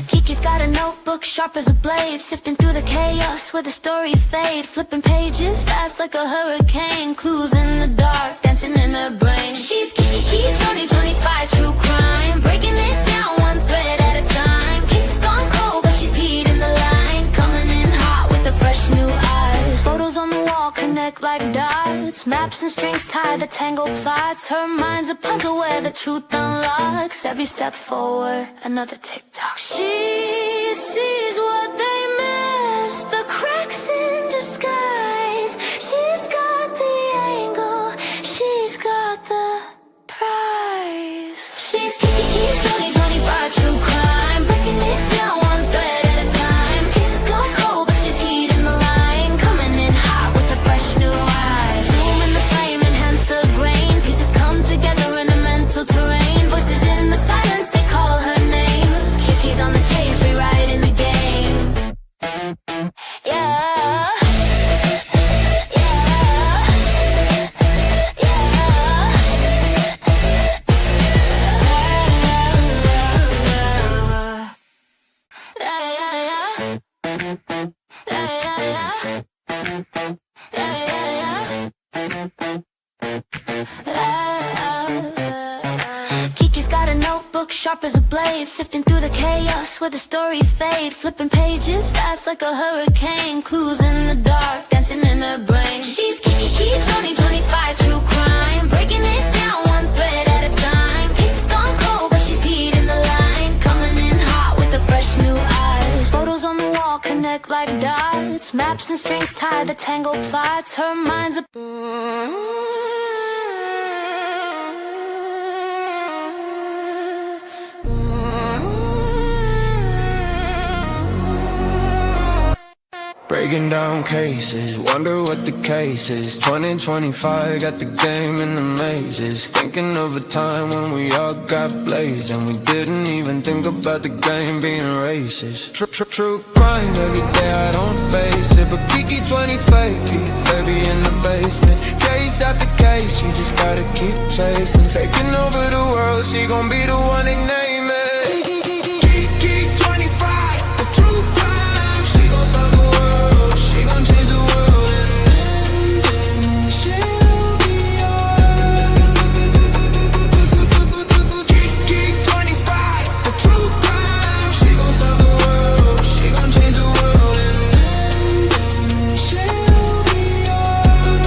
Kiki's got a notebook sharp as a blade, sifting through the chaos where the stories fade, flipping pages fast like a hurricane, clues in the dark dancing in her brain. She's Kiki 2025 true crime, breaking it down one thread at a time. Cases gone cold but she's heeding the line, coming in hot with the fresh new eyes. Photos on the wall connect like dots, maps and strings tie the tangled plots. Her mind's a puzzle where the truth unlocks. Every step forward, another tick-tock. She sees what they miss, the cracks in disguise. She's got the angle, she's got the prize. She's Kiki 2025 true crime, breaking it down one thread at a time. Cases gone cold but she's heeding the line, coming in hot with her fresh new eyes. Zoom in the frame, enhance the grain, pieces come together in a mental terrain. Voices in the silence, they call her name. Kiki's on the case, rewriting the game. Yeah. Kiki's got a notebook sharp as a blade, sifting through the chaos where the stories fade, flipping pages fast like a hurricane, clues in the dark dancing in her brain. She's Kiki 2025 true crime, breaking it down one thread at a time. Cases gone cold but she's heeding the line, coming in hot with the fresh new eyes. Photos on the wall connect like dots, maps and strings tie the tangled plots. Her mind's a breaking down cases, wonder what the case is. 2025, got the game in the mazes. Thinking of a time when we all got blazed and we didn't even think about the game being racist. True crime, every day I don't face it, but Kiki 25, baby in the basement. Case after case, she just gotta keep chasing. Taking over the world, she gon' be the one they name it. Kiki 25, the true crime, she gon' solve the world, she gon' change the world, and then she'll be yours. Kiki 25, the true crime, she gon' solve the world, she gon' change the world, and then she'll be yours.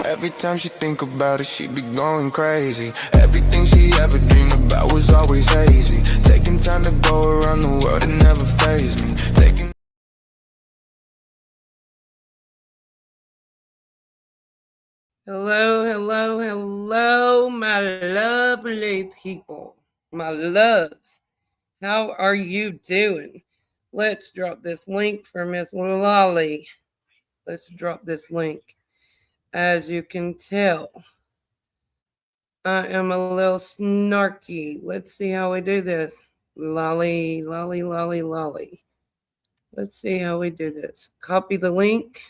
Every time she think about it, she be going crazy. Everything she ever dreamed about was always hazy. Taking time to go around the world and never faze me. Taking Hello, my lovely people, my loves. How are you doing? Let's drop this link for Miss Lolly. Let's drop this link. As you can tell, I am a little snarky. Let's see how we do this. Lolly. Let's see how we do this. Copy the link.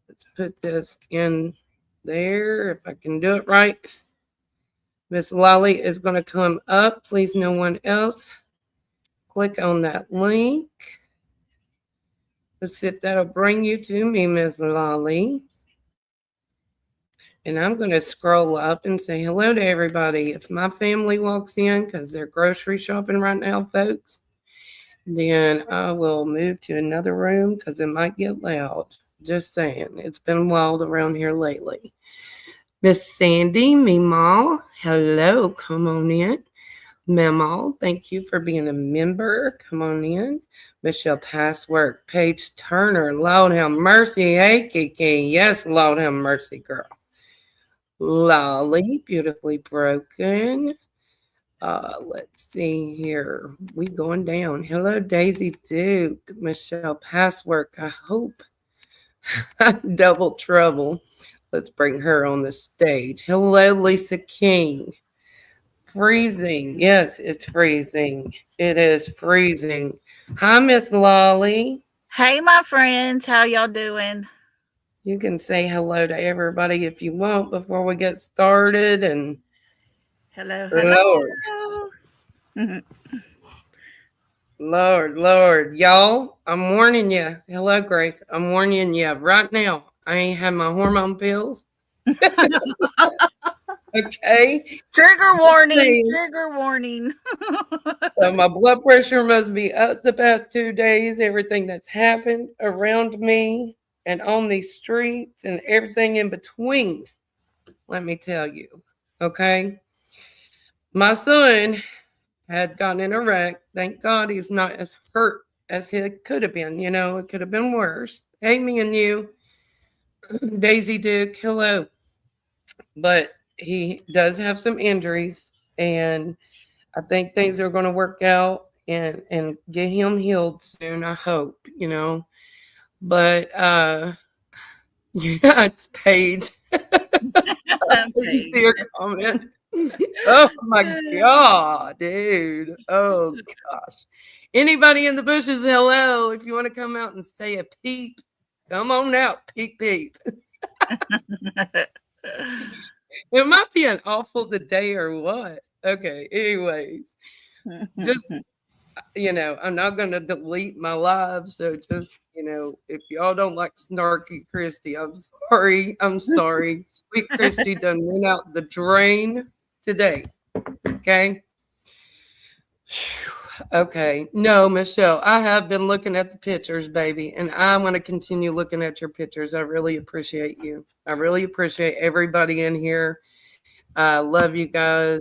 Let's put this in there if I can do it right. Miss Lolly is going to come up. Please, no one else. Click on that link. Let's see if that'll bring you to me, Miss Lolly. And I'm going to scroll up and say hello to everybody. If my family walks in because they're grocery shopping right now, folks, then I will move to another room because it might get loud. Just saying. It's been wild around here lately. Miss Sandy, Meemaw, hello. Come on in. Meemaw, thank you for being a member. Come on in. Michelle Passwork, Paige Turner, Lord have mercy. Hey, Kiki. Yes, Lord have mercy, girl. Lolly, beautifully broken. Let's see here. We going down. Hello, Daisy Duke, Michelle Passwork. I hope double trouble. Let's bring her on the stage. Hello, Lisa King. Freezing. Yes, it's freezing. It is freezing. Hi, Miss Lolly. Hey, my friends, how y'all doing? You can say hello to everybody if you want before we get started. And Hello, Lord, hello. Mhm. Lord, y'all, I'm warning you. Hello, Grace. I'm warning you right now. I ain't had my hormone pills. Okay. Trigger warning, Saying, trigger warning. so my blood pressure must be up the past 2 days. Everything that's happened around me and on these streets and everything in between. Let me tell you. Okay. My son had gotten in a wreck. Thank God he's not as hurt as he could have been. You know, it could have been worse. Hey, me and you, Daisy Duke, hello. But he does have some injuries, and I think things are going to work out and get him healed soon. I hope, you know. But yeah, it's Paige. You see Paige. her comment. Oh my God, dude. Oh gosh. Anybody in the bushes, hello. If you want to come out and say a peep, come on out. Peep, peep. It might be an awful today or what. Okay, anyways. Just, I'm not going to delete my live. So just, if y'all don't like snarky Christy, I'm sorry. I'm sorry. Sweet Christy done went out the drain today. Okay. Okay. No, Michelle, I have been looking at the pictures, baby, and I'm going to continue looking at your pictures. I really appreciate you. I really appreciate everybody in here. I love you guys.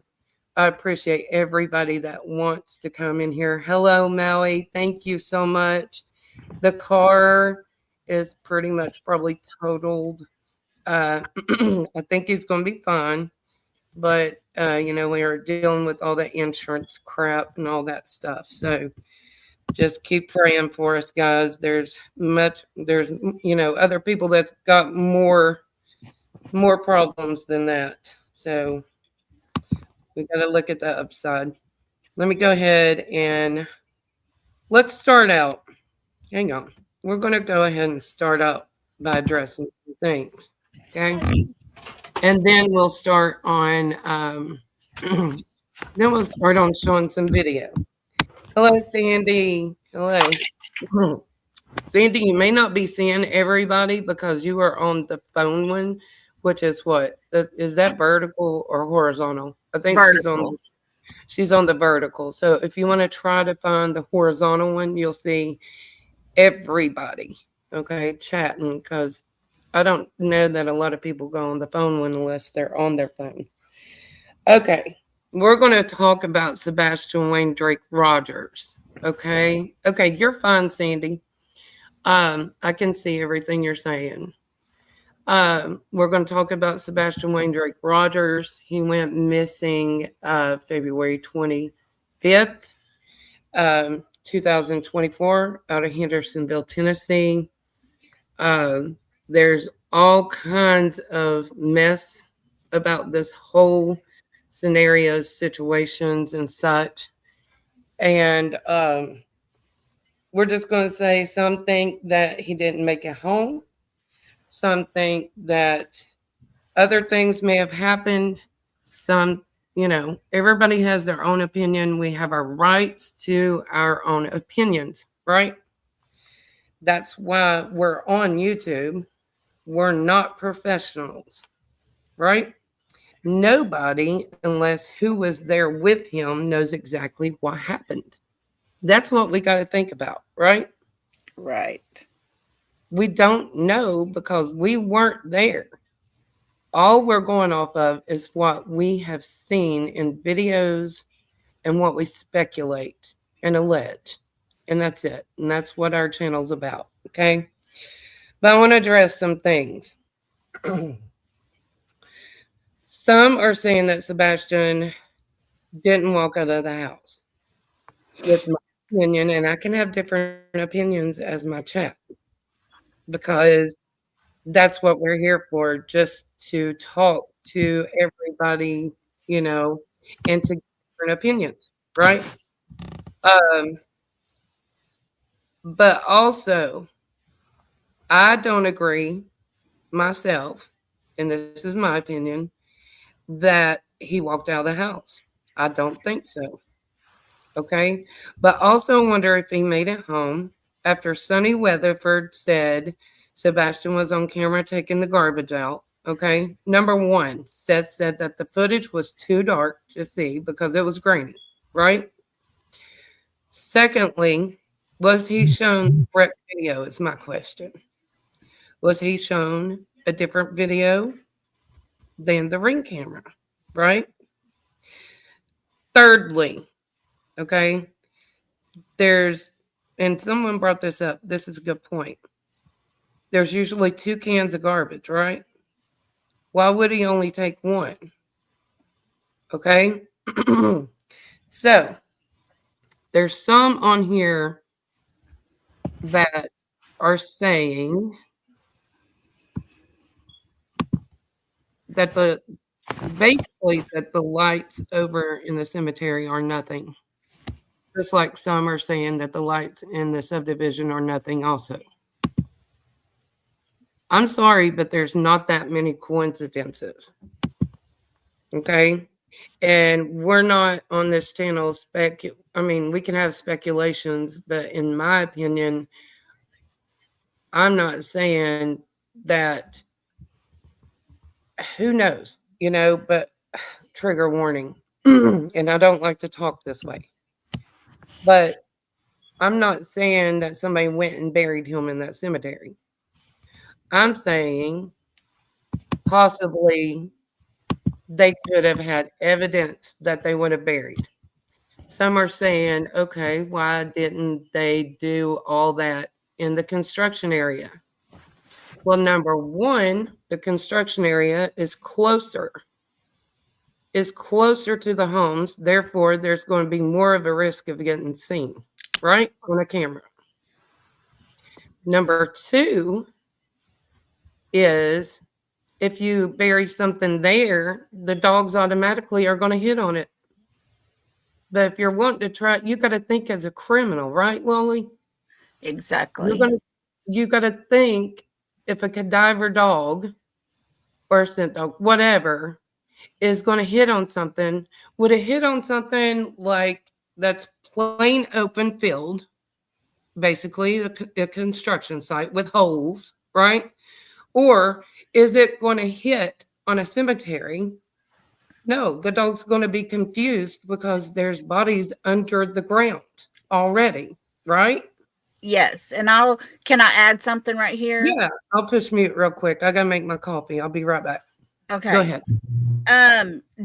I appreciate everybody that wants to come in here. Hello, Maui. Thank you so much. The car is pretty much probably totaled. I think he's going to be fine. But, we are dealing with all that insurance crap and all that stuff. So just keep praying for us, guys. There's other people that's got more problems than that. So we got to look at the upside. Let me go ahead and let's start out. Hang on. We're going to go ahead and start out by addressing some things. Okay. And then we'll start on showing some video. Hello, Sandy. Hello. Sandy, you may not be seeing everybody because you are on the phone one, which is what? Is that vertical or horizontal? I think Vertical. she's on the vertical. So if you want to try to find the horizontal one, you'll see everybody, okay, chatting, because I don't know that a lot of people go on the phone one unless they're on their phone. Okay, we're going to talk about Sebastian Wayne Drake Rogers. Okay, you're fine, Sandy. I can see everything you're saying. We're going to talk about Sebastian Wayne Drake Rogers. He went missing February 25th, 2024, out of Hendersonville, Tennessee. There's all kinds of mess about this whole scenarios, situations, and such. And we're just going to say some think that he didn't make it home. Some think that other things may have happened. Some, everybody has their own opinion. We have our rights to our own opinions, right? That's why we're on YouTube. We're not professionals, right? Nobody, unless who was there with him, knows exactly what happened. That's what we got to think about, right? Right. We don't know because we weren't there. All we're going off of is what we have seen in videos and what we speculate and allege. And that's it. And that's what our channel's about. Okay. But I want to address some things. Some are saying that Sebastian didn't walk out of the house. With my opinion, and I can have different opinions as my chat because that's what we're here for, just to talk to everybody, and to get different opinions, right? But also, I don't agree myself, and this is my opinion, that he walked out of the house. I don't think so. Okay. But also wonder if he made it home after Sonny Weatherford said Sebastian was on camera taking the garbage out. Okay. Number one, Seth said that the footage was too dark to see because it was grainy, right? Secondly, was he shown correct video? Is my question. Was he shown a different video than the ring camera, right? Thirdly, okay, there's, and someone brought this up. This is a good point. There's usually 2 cans of garbage, right? Why would he only take one? Okay. So there's some on here that are saying that basically that the lights over in the cemetery are nothing. Just like some are saying that the lights in the subdivision are nothing also. I'm sorry, but there's not that many coincidences. Okay. And we're not on this channel I mean, we can have speculations, but in my opinion, I'm not saying that who knows, but trigger warning. And I don't like to talk this way. But I'm not saying that somebody went and buried him in that cemetery. I'm saying possibly they could have had evidence that they would have buried. Some are saying, okay, why didn't they do all that in the construction area? Well, number one, the construction area is closer to the homes. Therefore, there's going to be more of a risk of getting seen, right, on a camera. Number two is if you bury something there, the dogs automatically are going to hit on it. But if you're wanting to try, you got to think as a criminal, right, Lolly? Exactly. You got to think if a cadaver dog or a scent dog, whatever, is going to hit on something, would it hit on something like that's plain open field, basically a construction site with holes, right? Or is it going to hit on a cemetery? No, the dog's going to be confused because there's bodies under the ground already, right? Yes. And can I add something right here? Yeah, I'll push mute real quick. I got to make my coffee. I'll be right back. Okay. Go ahead.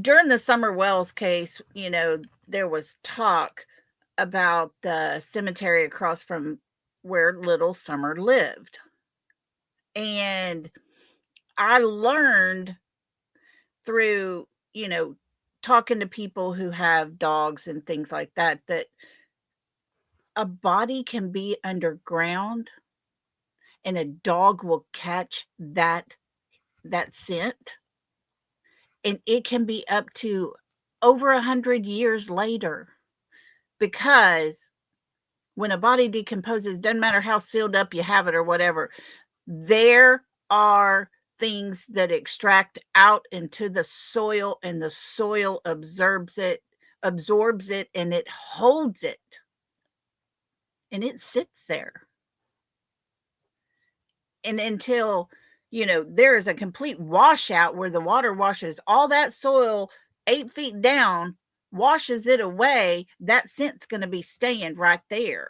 During the Summer Wells case, there was talk about the cemetery across from where little Summer lived. And I learned through, talking to people who have dogs and things like that, that a body can be underground and a dog will catch that scent, and it can be up to over 100 years later, because when a body decomposes, doesn't matter how sealed up you have it or whatever, there are things that extract out into the soil, and the soil absorbs it, and it holds it, and it sits there. And until, there is a complete washout where the water washes all that soil 8 feet down, washes it away, that scent's going to be staying right there.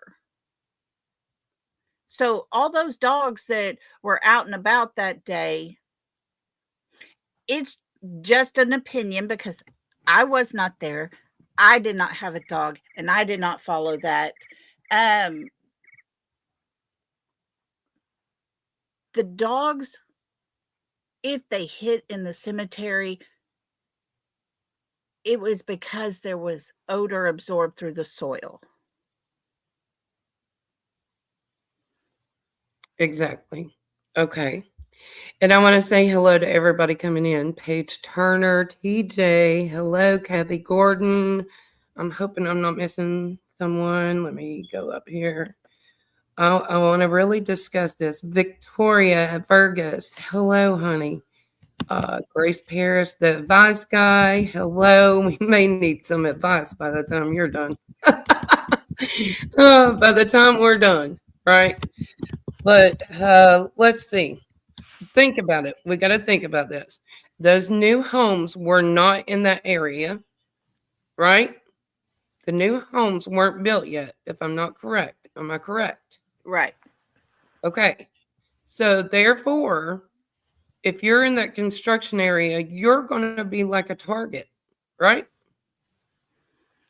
So all those dogs that were out and about that day, it's just an opinion because I was not there. I did not have a dog, and I did not follow that. The dogs, if they hit in the cemetery, it was because there was odor absorbed through the soil. Exactly. Okay. And I want to say hello to everybody coming in. Paige Turner, TJ, hello, Kathy Gordon. I'm hoping I'm not missing someone. Let me go up here. I want to really discuss this. Victoria Burgess, hello, honey. Grace Paris, the advice guy, hello. We may need some advice by the time you're done. By the time we're done, right? But let's see. Think about it. We got to think about this. Those new homes were not in that area, right? The new homes weren't built yet, if I'm not correct. Am I correct? Right. Okay. So, therefore, if you're in that construction area, you're going to be like a target, right?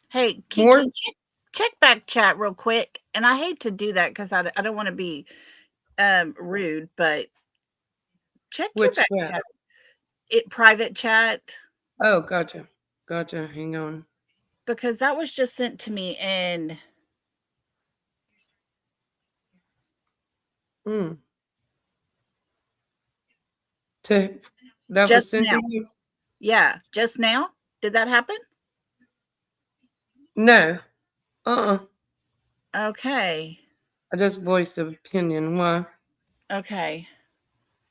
Hey, More Kiki, check back chat real quick. And I hate to do that because I don't want to be rude, but check your which back chat? chat. It private chat Oh, gotcha. Gotcha. Hang on. because that was just sent to me and Mm. To that was just sent now. to you? Yeah, just now. Did that happen? No. Uh-uh. Okay. I just voiced an opinion. Why? Okay.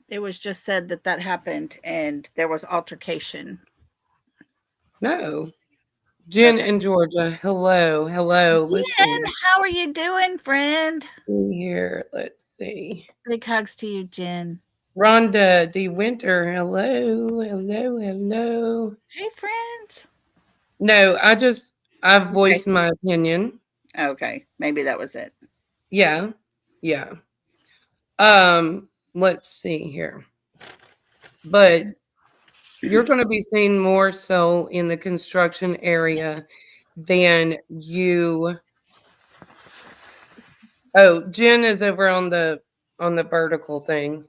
It was just said that that happened and there was altercation. No. Jen Okay. in Georgia. Hello. Hello. Let's Jen, see. how are you doing, friend? Here. Let's see. Big hugs to you, Jen. Rhonda D. Winter. Hello. Hello. Hello. Hey, friends. No, I've Okay. voiced my opinion. Okay. Maybe that was it. Yeah. Yeah. Let's see here. But you're going to be seeing more so in the construction area than you. Oh, Jen is over on the vertical thing.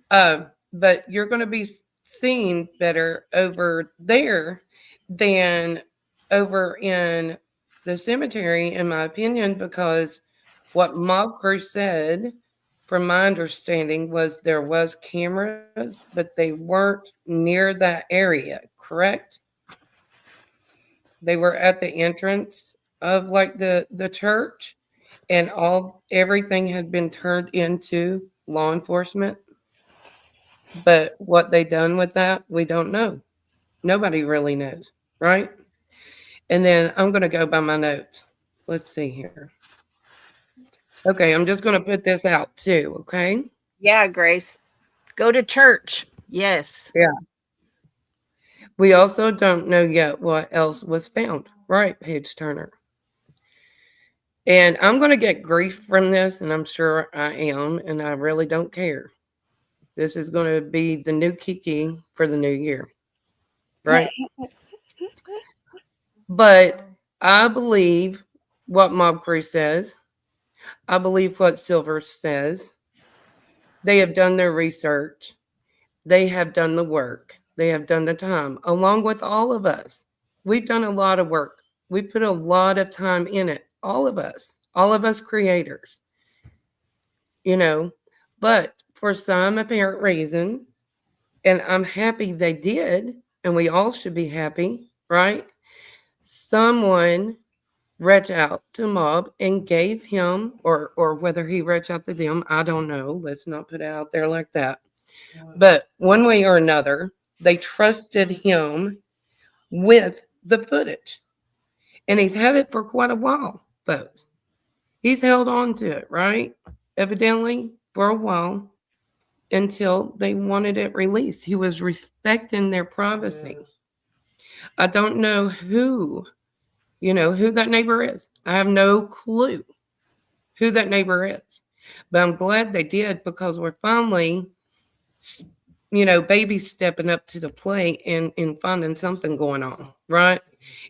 But you're going to be seen better over there than over in the cemetery, in my opinion, because what Mob Crew said, from my understanding, was there was cameras, but they weren't near that area, correct? They were at the entrance of like the church, and all everything had been turned into law enforcement. But what they done with that, we don't know. Nobody really knows, right? And then I'm going to go by my notes. Let's see here. Okay, I'm just going to put this out too, okay? Yeah, Grace. Go to church. Yes. Yeah. We also don't know yet what else was found, right, Paige Turner? And I'm going to get grief from this, and I'm sure I am, and I really don't care. This is going to be the new Kiki for the new year, right? But I believe what Mob Crew says. I believe what Silver says. They have done their research. They have done the work. They have done the time, along with all of us. We've done a lot of work. We put a lot of time in it. All of us creators, you know. But for some apparent reason, and I'm happy they did, and we all should be happy, right? Someone reached out to Mob and gave him, or whether he reached out to them, I don't know. Let's not put it out there like that. But one way or another, they trusted him with the footage. And he's had it for quite a while, folks. He's held on to it, right? Evidently, for a while until they wanted it released. He was respecting their privacy. I don't know who that neighbor is. I have no clue who that neighbor is. But I'm glad they did because we're finally, babies stepping up to the plate and finding something going on, right?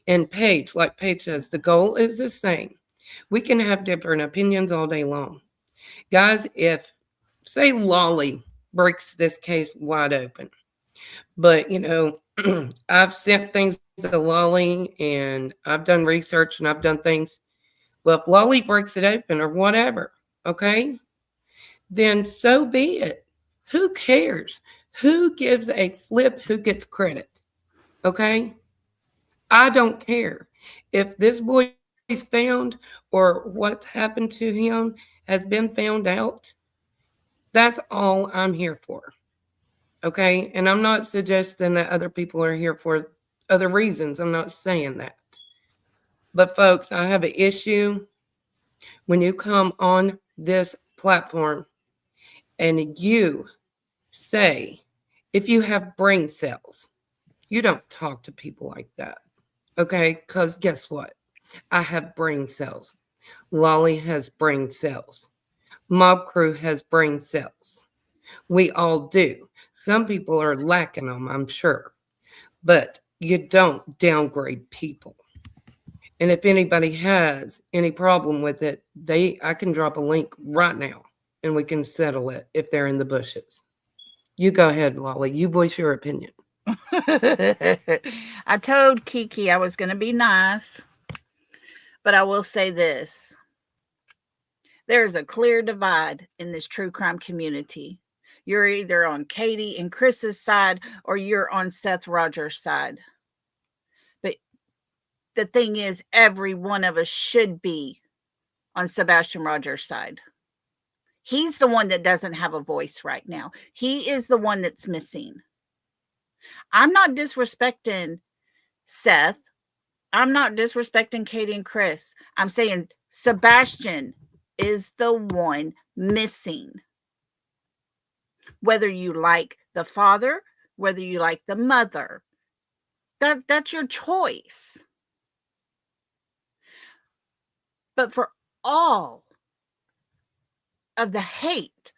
And Paige, like Paige says, the goal is the same. We can have different opinions all day long. Guys, if, say, Lolly breaks this case wide open, but, I've sent things to Lolly and I've done research and I've done things. Well, if Lolly breaks it open or whatever, okay, then so be it. Who cares? Who gives a flip who gets credit? Okay? I don't care. If this boy's found or what's happened to him has been found out, that's all I'm here for. Okay. And I'm not suggesting that other people are here for other reasons. I'm not saying that. But, folks, I have an issue when you come on this platform and you say, if you have brain cells, you don't talk to people like that. Okay. Because guess what? I have brain cells. Lolly has brain cells. Mob Crew has brain cells. We all do. Some people are lacking them, I'm sure. But you don't downgrade people. And if anybody has any problem with it, I can drop a link right now and we can settle it if they're in the bushes. You go ahead, Lolly. You voice your opinion. I told Kiki I was going to be nice, but I will say this. There's a clear divide in this true crime community. You're either on Katie and Chris's side or you're on Seth Rogers' side. But the thing is, every one of us should be on Sebastian Rogers' side. He's the one that doesn't have a voice right now. He is the one that's missing. I'm not disrespecting Seth. I'm not disrespecting Katie and Chris. I'm saying Sebastian is the one missing. Whether you like the father, whether you like the mother, that's your choice. But for all of the hate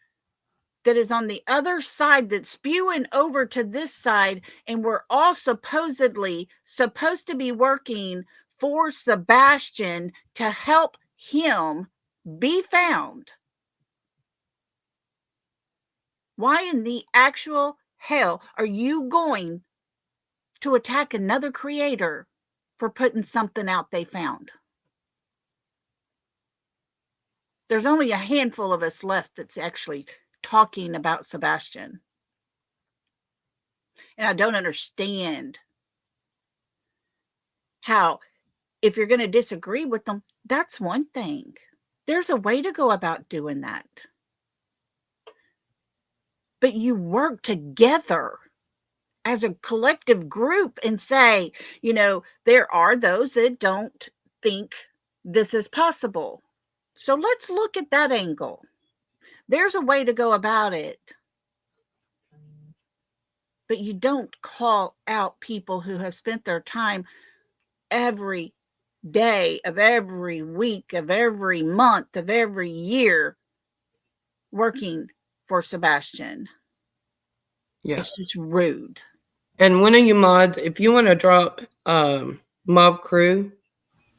that is on the other side that's spewing over to this side, and we're all supposedly supposed to be working for Sebastian to help him be found. Why in the actual hell are you going to attack another creator for putting something out they found? There's only a handful of us left that's actually talking about Sebastian. And I don't understand how, if you're going to disagree with them, that's one thing. There's a way to go about doing that. But you work together as a collective group and say, there are those that don't think this is possible. So let's look at that angle. There's a way to go about it. But you don't call out people who have spent their time every day of every week of every month of every year working for Sebastian. Yeah. It's just rude. And one of you mods, if you want to drop Mob Crew,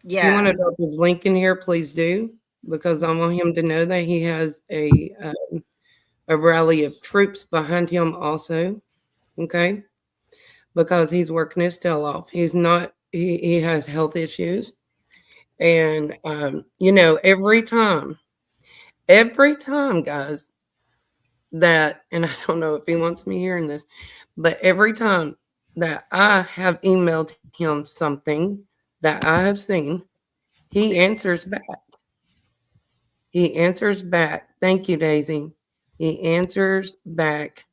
if you want to drop his link in here, please do, because I want him to know that he has a rally of troops behind him also. Okay. Because he's working his tail off. He's not, he has health issues. And, every time, guys, that, and I don't know if he wants me hearing this, but every time that I have emailed him something that I have seen, he answers back. He answers back. Thank you, Daisy. He answers back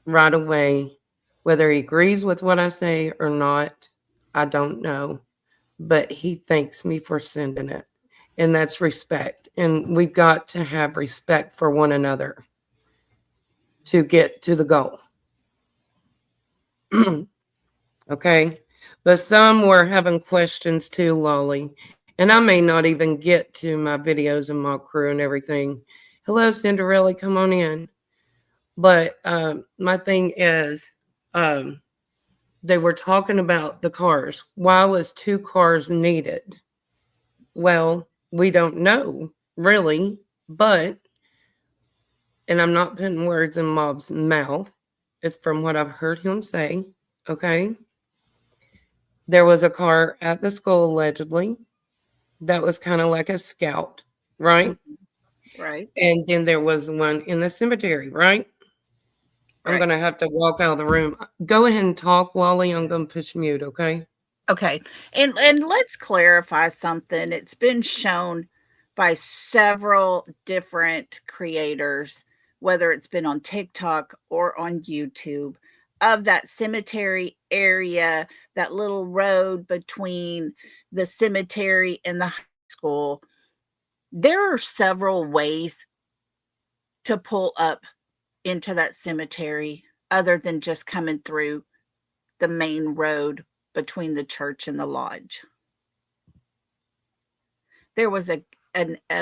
right away. Whether he agrees with what I say or not, I don't know. But he thanks me for sending it. And that's respect. And we've got to have respect for one another to get to the goal. Okay. But some were having questions too, Lolly. And I may not even get to my videos and my crew and everything. Hello, Cinderella, come on in. But my thing is, they were talking about the cars. Why was 2 cars needed? Well, we don't know, really. But, and I'm not putting words in Mob's mouth. It's from what I've heard him say. Okay. There was a car at the school, allegedly, that was kind of like a scout, right? Right. And then there was one in the cemetery, right? I'm going to have to walk out of the room. Go ahead and talk, Lolly. I'm going to push mute, okay? Okay. And let's clarify something. It's been shown by several different creators, whether it's been on TikTok or on YouTube, of that cemetery area, that little road between the cemetery and the high school. There are several ways to pull up into that cemetery other than just coming through the main road between the church and the lodge. There was a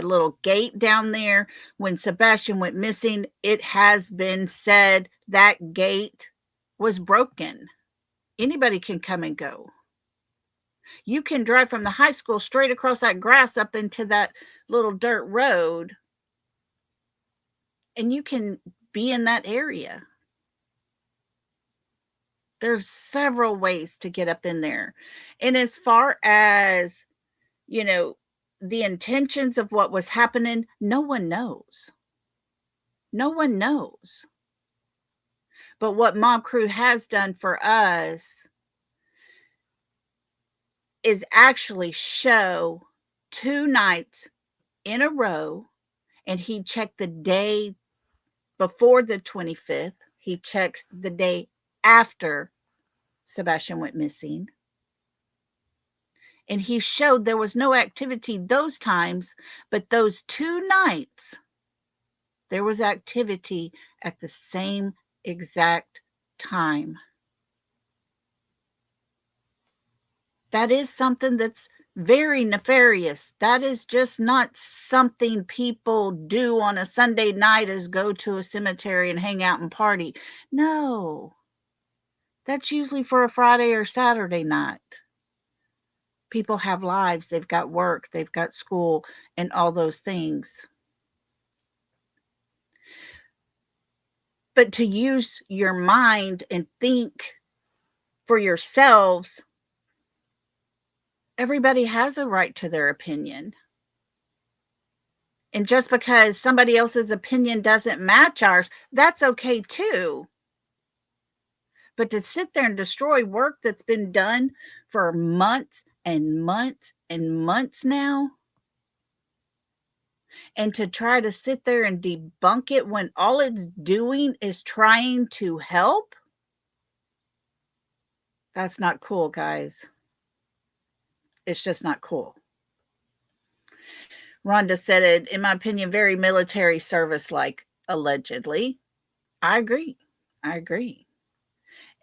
little gate down there. When Sebastian went missing, it has been said that gate was broken. Anybody can come and go. You can drive from the high school straight across that grass up into that little dirt road, and you can be in that area. There's several ways to get up in there. And as far as, the intentions of what was happening, no one knows. No one knows. But what Mob Crew has done for us is actually show 2 nights in a row, and he checked the day before the 25th. He checked the day after Sebastian went missing. And he showed there was no activity those times, but those 2 nights, there was activity at the same exact time. That is something that's very nefarious. That is just not something people do on a Sunday night, is go to a cemetery and hang out and party. No, that's usually for a Friday or Saturday night. People have lives, they've got work, they've got school, and all those things. But to use your mind and think for yourselves, everybody has a right to their opinion. And just because somebody else's opinion doesn't match ours, that's okay too. But to sit there and destroy work that's been done for months and months and months now, and to try to sit there and debunk it when all it's doing is trying to help, that's not cool, guys. It's just not cool. Rhonda said it, in my opinion, very military service-like, allegedly. I agree.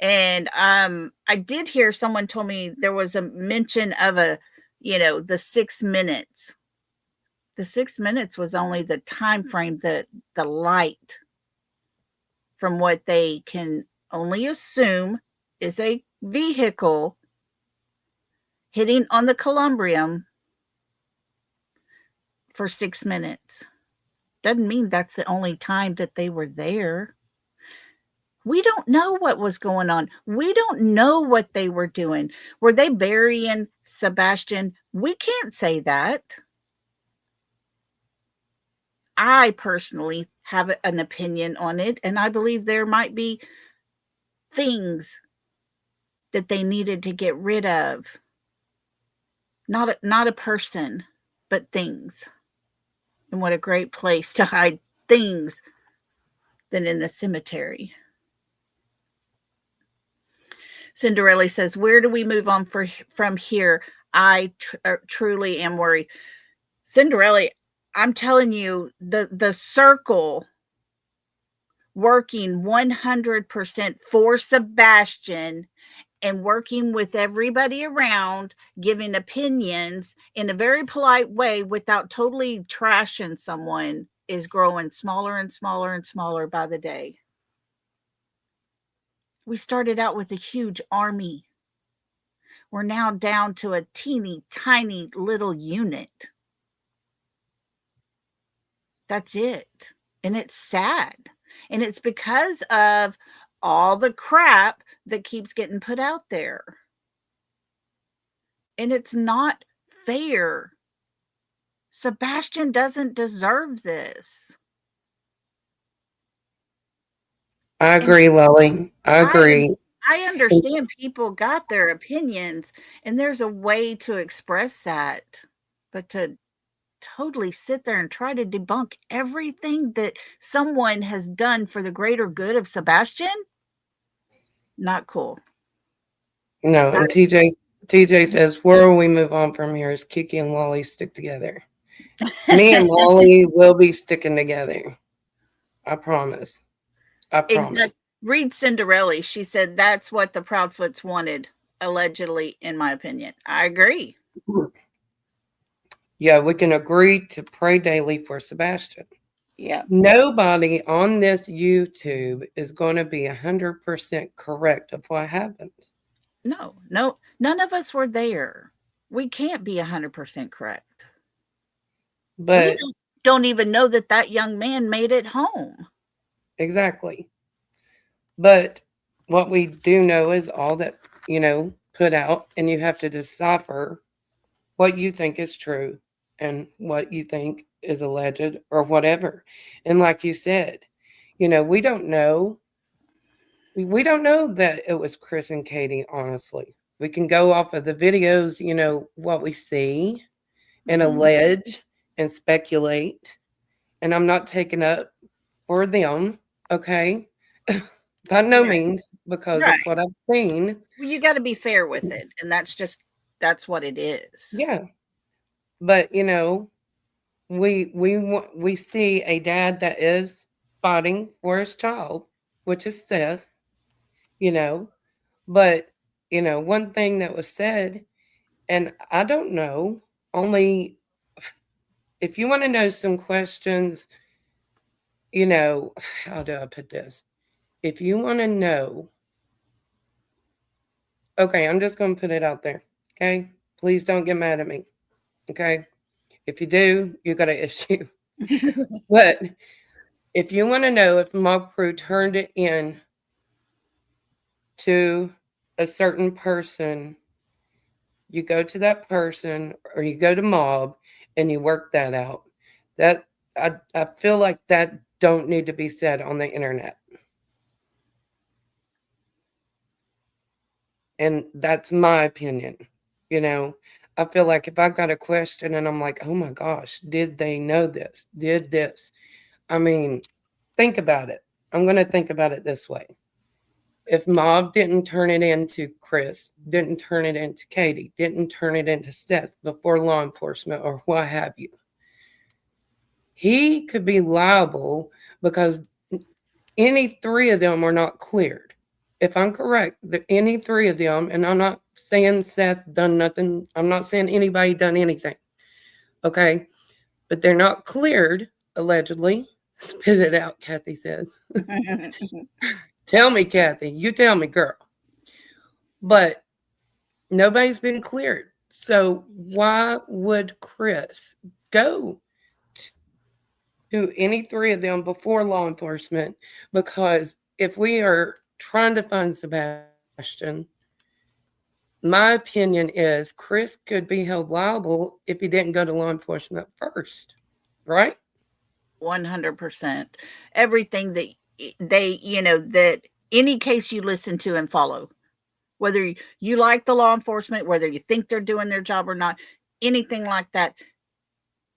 And I did hear someone told me there was a mention of the 6 minutes. The 6 minutes was only the time frame that the light, from what they can only assume is a vehicle hitting on the columbrium for 6 minutes. Doesn't mean that's the only time that they were there. We don't know what was going on. We don't know what they were doing. Were they burying Sebastian? We can't say that. I personally have an opinion on it, and I believe there might be things that they needed to get rid of. Not a person, but things. And what a great place to hide things than in the cemetery. Cinderella says, where do we move on from here? I truly am worried. Cinderella, I'm telling you, the circle working 100% for Sebastian and working with everybody around, giving opinions in a very polite way without totally trashing someone, is growing smaller and smaller and smaller by the day. We started out with a huge army. We're now down to a teeny tiny little unit. That's it. And it's sad. And it's because of all the crap that keeps getting put out there. And it's not fair. Sebastian doesn't deserve this. I agree, Lily. I agree. I understand people got their opinions, and there's a way to express that. But to totally sit there and try to debunk everything that someone has done for the greater good of Sebastian? Not cool. No, and TJ says, where will we move on from here as Kiki and Lolly stick together? Me and Lolly will be sticking together. I promise. I Exactly. promise. Read Cinderella. She said that's what the Proudfoots wanted, allegedly, in my opinion. I agree. Yeah, we can agree to pray daily for Sebastian. Yeah. Nobody on this YouTube is going to be 100% correct of what happened. No, no, none of us were there. We can't be 100% correct. We But don't even know that that young man made it home. exactly. But what we do know is all that, put out, and you have to decipher what you think is true and what you think is alleged or whatever. And like you said, we don't know. We don't know that it was Chris and Katie, honestly. We can go off of the videos, what we see and Mhm. allege and speculate. And I'm not taking up for them, okay? By no Right. means, because of Right. what I've seen. Well, you got to be fair with it, and that's what it is. Yeah. But we see a dad that is fighting for his child, which is Seth, you know. But one thing that was said, and I don't know, only if you want to know some questions, how do I put this? If you want to know, okay, I'm just going to put it out there. Okay. Please don't get mad at me. Okay. If you do, you got an issue. But if you want to know if Mob Crew turned it in to a certain person, you go to that person or you go to Mob and you work that out. That I feel like that don't need to be said on the internet. And that's my opinion. You know, I feel like if I got a question and I'm like, oh my gosh, did they know this? Did this? I mean, think about it. I'm going to think about it this way. If Mob didn't turn it into Chris, didn't turn it into Katie, didn't turn it into Seth before law enforcement or what have you, he could be liable because any three of them are not cleared. If I'm correct, that any three of them, and I'm not saying Seth done nothing, I'm not saying anybody done anything, okay? But they're not cleared, allegedly. Spit it out, Kathy says. Tell me, Kathy. You tell me, girl. But nobody's been cleared. So why would Chris go to any three of them before law enforcement? Because if we are trying to find Sebastian, my opinion is Chris could be held liable if he didn't go to law enforcement first, right? 100%. Everything that they, that any case you listen to and follow, whether you like the law enforcement, whether you think they're doing their job or not, anything like that,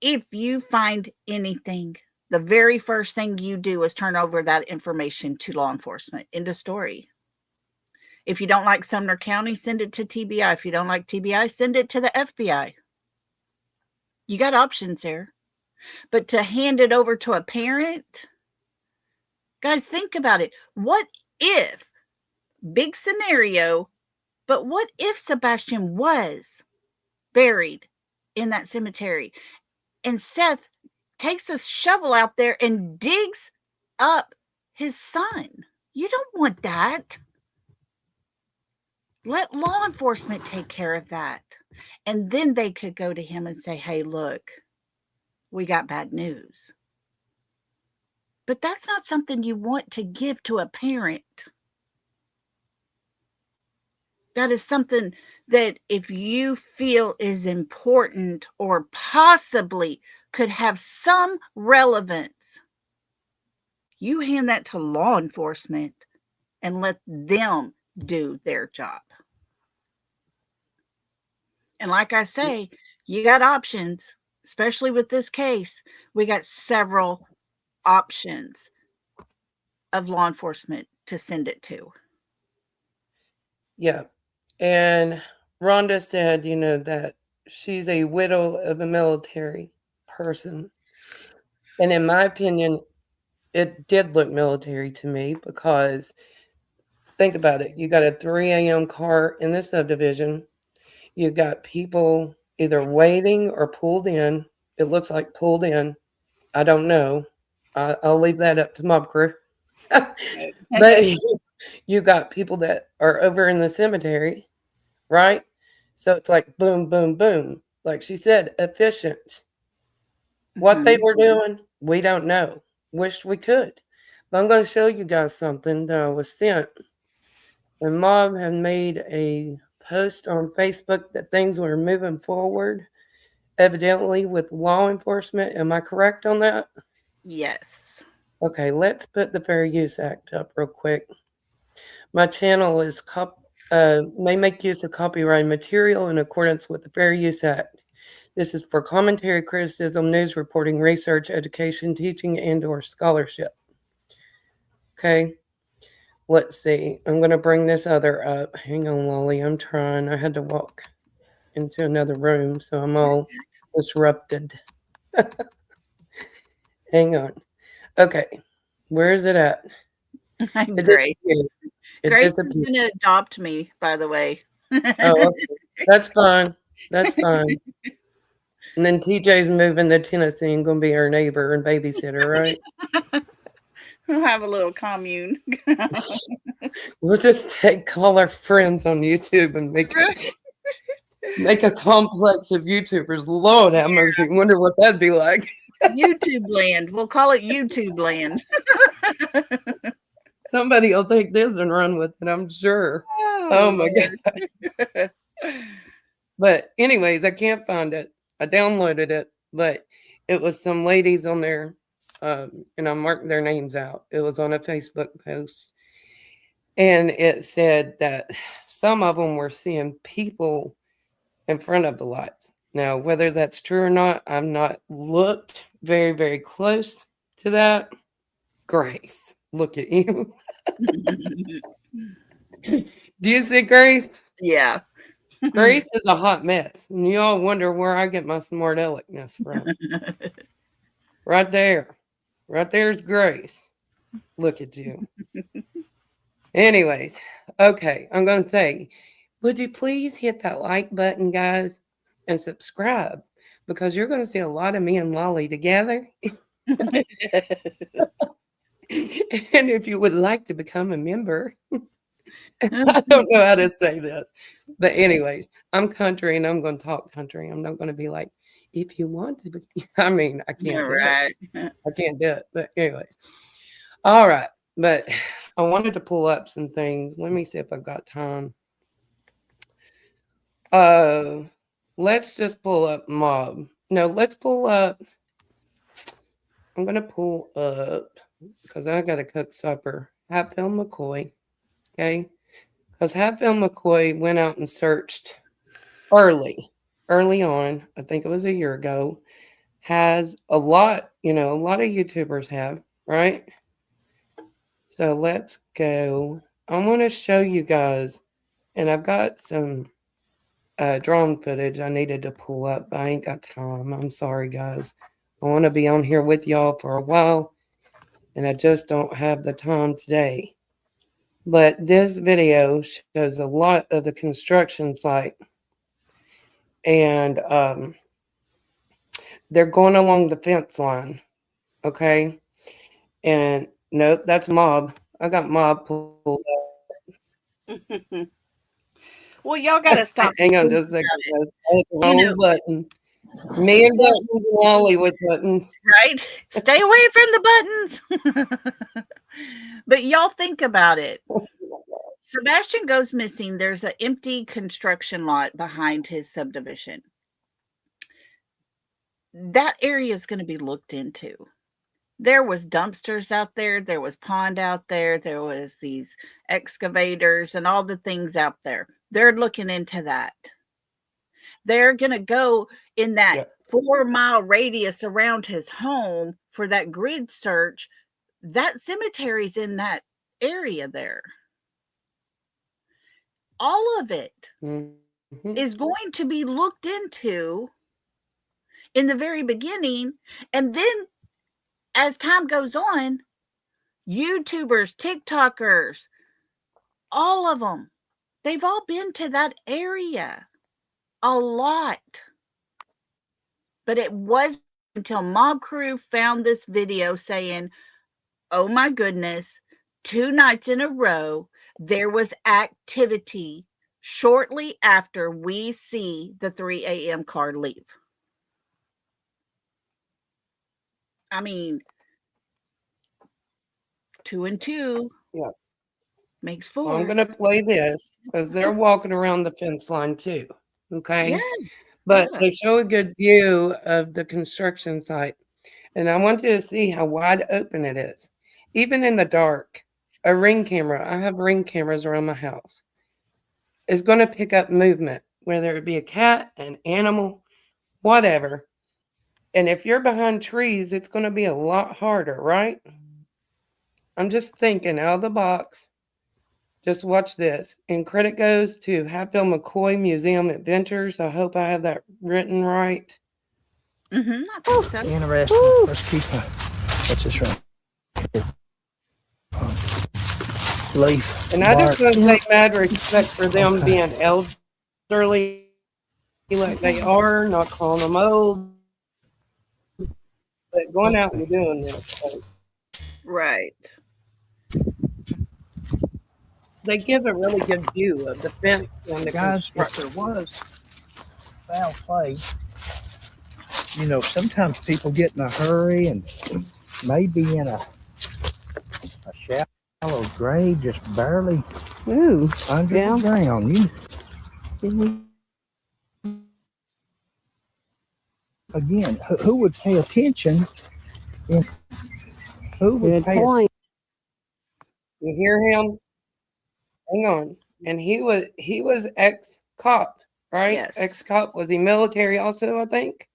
if you find anything, the very first thing you do is turn over that information to law enforcement. End of story. If you don't like Sumner County, send it to TBI. If you don't like TBI, send it to the FBI. You got options there. But to hand it over to a parent, guys, think about it. What if, big scenario, but what if Sebastian was buried in that cemetery and Seth takes a shovel out there and digs up his son? You don't want that. Let law enforcement take care of that. And then they could go to him and say, hey, look, we got bad news. But that's not something you want to give to a parent. That is something that if you feel is important or possibly could have some relevance, you hand that to law enforcement and let them do their job. And like I say, you got options. especially with this case, we got several options of law enforcement to send it to. Yeah. And Rhonda said, that she's a widow of a military person. And in my opinion, it did look military to me because think about it. You got a 3 a.m. car in the subdivision. You got people either waiting or pulled in. It looks like pulled in. I don't know. I'll leave that up to mob crew. But you got people that are over in the cemetery, right? So it's like boom, boom, boom. Like she said, efficient. What they Mhm. were doing, we don't know. Wish we could. But I'm going to show you guys something that I was sent. And mom had made a post on Facebook that things were moving forward, evidently with law enforcement. Am I correct on that? Yes. Okay, let's put the Fair Use Act up real quick. My channel is may make use of copyrighted material in accordance with the Fair Use Act. This is for commentary, criticism, news reporting, research, education, teaching, and/or scholarship. Okay, let's see. I'm going to bring this other up. Hang on, Lolly. I'm trying. I had to walk into another room, so I'm all disrupted. Hang on. Okay, where is it at? It Grace. disappeared. It Grace is disappeared. going to adopt me, by the way. Oh, okay. That's fine. That's fine. And then TJ's moving to Tennessee and gonna be our neighbor and babysitter, right? We'll have a little commune. We'll just call our friends on YouTube and make a complex of YouTubers. Lord have mercy. Wonder what that'd be like. YouTube land. We'll call it YouTube land. Somebody will take this and run with it, I'm sure. Oh my God. But anyways, I can't find it. I downloaded it, but it was some ladies on there, and I marked their names out. It was on a Facebook post. And it said that some of them were seeing people in front of the lights. Now, whether that's true or not, I've not looked very, very close to that. Grace, look at you. Do you see Grace? Yeah. Grace is a hot mess. And you all wonder where I get my smart aleckness from. Right there. Right there's Grace. Look at you. Anyways, okay, I'm going to say, would you please hit that like button, guys, and subscribe? Because you're going to see a lot of me and Lolly together. And if you would like to become a member, I don't know how to say this. But anyways, I'm country and I'm going to talk country. I'm not going to be like, if you want to be. I mean, I can't do it. Right. I can't do it. But anyways. All right. But I wanted to pull up some things. Let me see if I've got time. Let's just pull up mob. No, let's pull up. I'm going to pull up because I got to cook supper. Hatfield McCoy. Okay. Because Hatfield McCoy went out and searched early on. I think it was a year ago. Has a lot, a lot of YouTubers have, right? So let's go. I want to show you guys, and I've got some drone footage I needed to pull up, but I ain't got time. I'm sorry, guys. I want to be on here with y'all for a while, and I just don't have the time today. But this video shows a lot of the construction site, and they're going along the fence line, okay? And no, that's mob. I got mob pulled up. Well, y'all got to stop. Hang on just a second, guys. I hit the You wrong know, button. Me and buttons and Wally with buttons. right? Stay away from the buttons. But y'all think about it. Sebastian goes missing. There's an empty construction lot behind his subdivision. That area is going to be looked into. There was dumpsters out there. There was pond out there. There was these excavators and all the things out there. They're looking into that. they're going to go in that Yeah. 4-mile radius around his home for that grid search. That cemetery's in that area there. All of it Mhm. is going to be looked into in the very beginning. And then as time goes on, YouTubers, TikTokers, all of them, they've all been to that area a lot. But it wasn't until Mob Crew found this video saying, oh my goodness, 2 nights in a row, there was activity shortly after we see the 3 a.m. car leave. I mean, 2 and 2 Yeah. makes Well, I'm 4. going to play this because they're walking around the fence line too. Okay. Yeah, But yeah. they show a good view of the construction site. And I want you to see how wide open it is. Even in the dark, a ring camera, I have ring cameras around my house, is going to pick up movement, whether it be a cat, an animal, whatever. And if you're behind trees, it's going to be a lot harder, right? I'm just thinking out of the box. Just watch this. And credit goes to Hatfield McCoy Museum Adventures. I hope I have that written right. I think so. Interesting. Let's keep what's this right here? Leaf. And I just bark. want to say mad respect for them being elderly like they are, not calling them old, but going out and doing this. So Right. they give a really good view of the fence and the Guys, if construction. there was foul play, you know, sometimes people get in a hurry and maybe in a shallow grave, just barely Ooh, under yeah. the ground. Again, who would pay attention? Who would Good pay point. You hear him? Hang on. And he was ex-cop, right? Yes. Ex-cop. Was he military also, I think?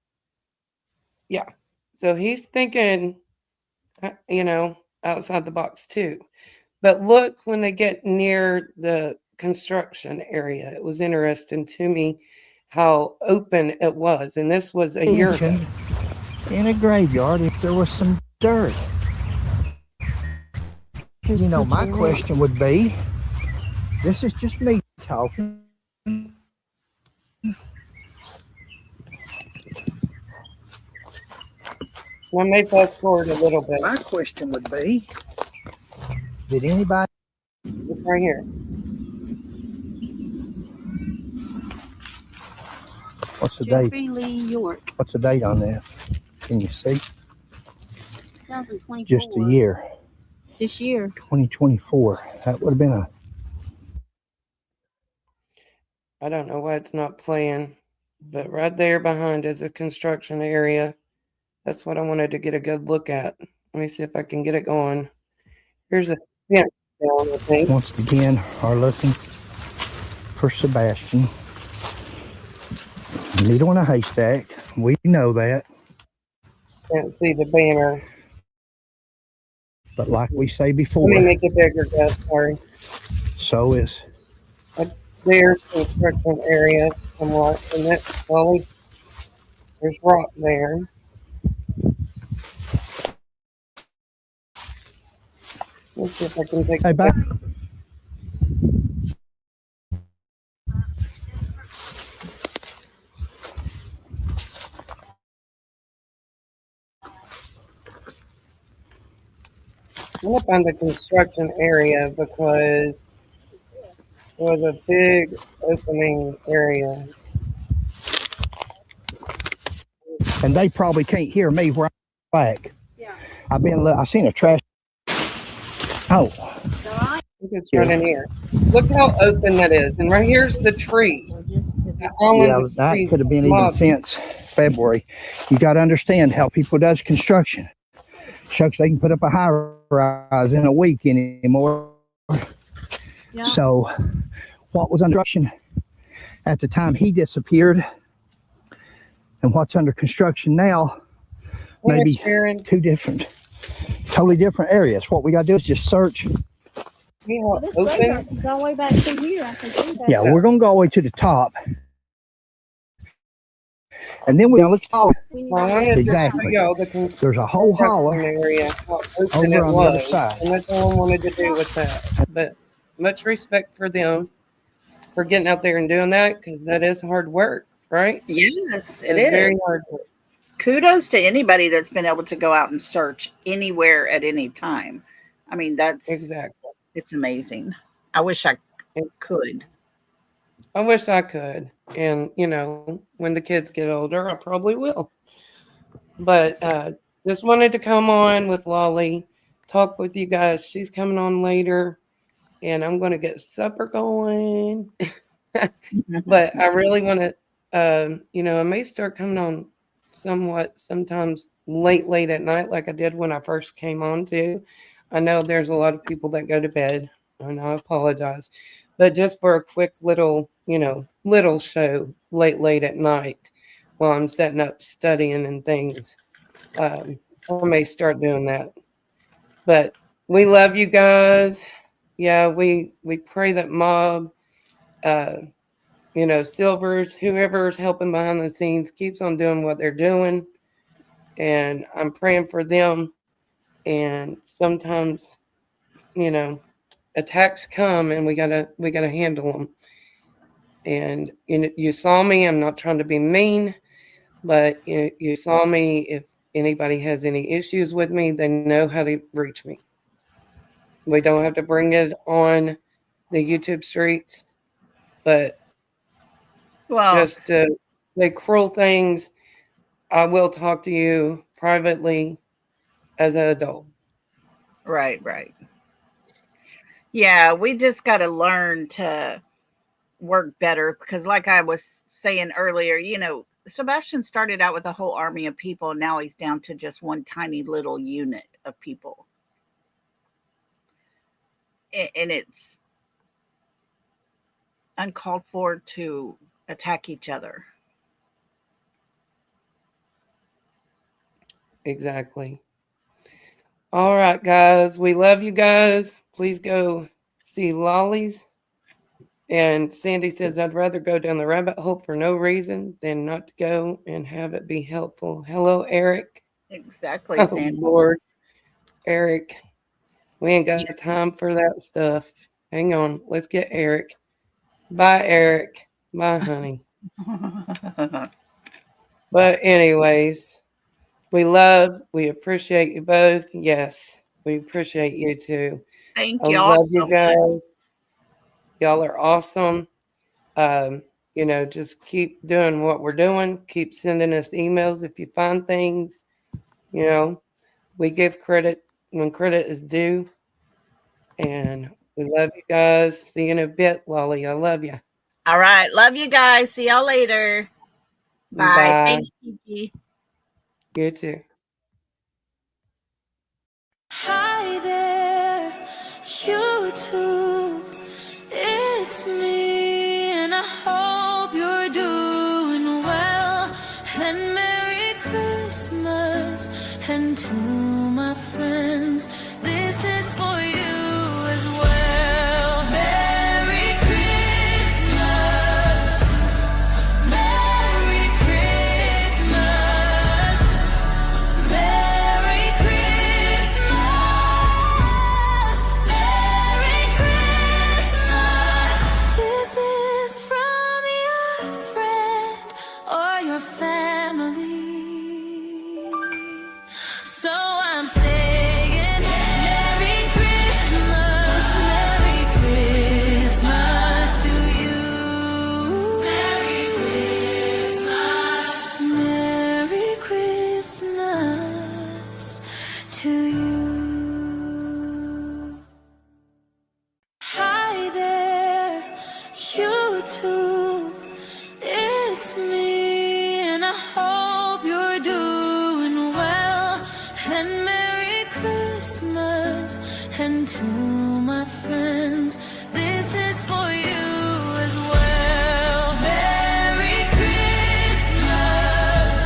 Yeah. So he's thinking, you know, outside the box too. But look, when they get near the construction area, it was interesting to me how open it was. And this was a year ago. attention in a graveyard if there was some dirt? You know, my question would be, this is just me talking. I may fast forward a little bit. My question would be, did anybody? It's right here. What's the date? Jeffrey Lee York, What's the date on that? Can you see? 2024. Just a year, This year. 2024. That would have been a. I don't know why it's not playing, but right there behind is a construction area. That's what I wanted to get a good look at. Let me see if I can get it going. Here's a fence down, I think. Once again, are looking for Sebastian. Needle in a haystack. We know that. Can't see the banner. But like we say Let me before, make it bigger, guys. Sorry. so is There's construction area somewhat, and that's probably there's rock there. Let's see if I can take Hey, it back. back. I'm gonna find the construction area because it was a big opening area. And they probably can't hear me where I'm back. Yeah. I seen a trash. Oh, I think it's right in here. Look how open that is, and right here's the tree. That island yeah, of that trees could have been even mobbed. since February. You got to understand how people does construction. Shucks, they can put up a high rise in a week anymore. Yeah. So, what was under construction at the time he disappeared? and what's under construction now Well, maybe Sharon, totally different areas. What we got to do is just search. we Well, are this road open. goes all the way back to here. I can see that. Yeah, we're going to go all the way to the top. And then we're going to look all. We need I to- wanted to Exactly. show y'all the There's a whole construction holler area, how open over it on the other was. side. And that's all I wanted to do with that. But much respect for them for getting out there and doing that, because that is hard work, right? Yes, it It's very is. hard work. Kudos to anybody that's been able to go out and search anywhere at any time. I mean, Exactly. it's amazing. I wish I could. I wish I could. And, you know, when the kids get older, I probably will. But just wanted to come on with Lolly, talk with you guys. She's coming on later, and I'm going to get supper going. But I really want to, you know, I may start coming on sometimes late at night, like I did when I first came on too. I know there's a lot of people that go to bed, and I apologize. But just for a quick little, you know, little show late at night while I'm setting up studying and things, I may start doing that. But we love you guys. Yeah, we pray that Mob, you know, Silvers, whoever's helping behind the scenes keeps on doing what they're doing. And I'm praying for them. And sometimes, you know, attacks come and we gotta handle them. And you saw me. I'm not trying to be mean, but you saw me. If anybody has any issues with me, they know how to reach me. We don't have to bring it on the YouTube streets, but Well, just to say cruel things, I will talk to you privately as an adult. right. Yeah, we just got to learn to work better because, like I was saying earlier, you know, Sebastian started out with a whole army of people. And now he's down to just one tiny little unit of people. And it's uncalled for to attack each other. Exactly. All right, guys. We love you guys. Please go see Lollies. And Sandy says, I'd rather go down the rabbit hole for no reason than not to go and have it be helpful. Hello, Eric. Exactly, Oh, Sandy. Lord. Eric, we ain't got time for that stuff. Hang on. Let's get Eric. Bye, Eric. Bye, honey. But anyways, we appreciate you both. Yes, we appreciate you too. Thank I y'all. love you guys. Y'all are awesome. You know, just keep doing what we're doing. Keep sending us emails if you find things. You know, we give credit when credit is due. And we love you guys. See you in a bit, Lolly. I love you. All right. Love you guys. See y'all later. Bye. Bye. Thanks, Kiki. You too. Hi there, YouTube. It's me, and I hope you're doing well. And Merry Christmas, and to my friends, this is for you as well. Merry Christmas, Merry Christmas, Merry Christmas, Merry Christmas. This is from your friend or your family. So I'm saying Merry Christmas to you. Merry Christmas. Merry Christmas to you. Hi there, YouTube. It's me, and I hope you're doing well. And Merry Christmas, and to my friends, this is for you as well. Merry Christmas,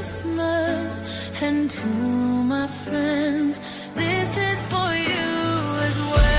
Christmas, and to my friends, this is for you as well.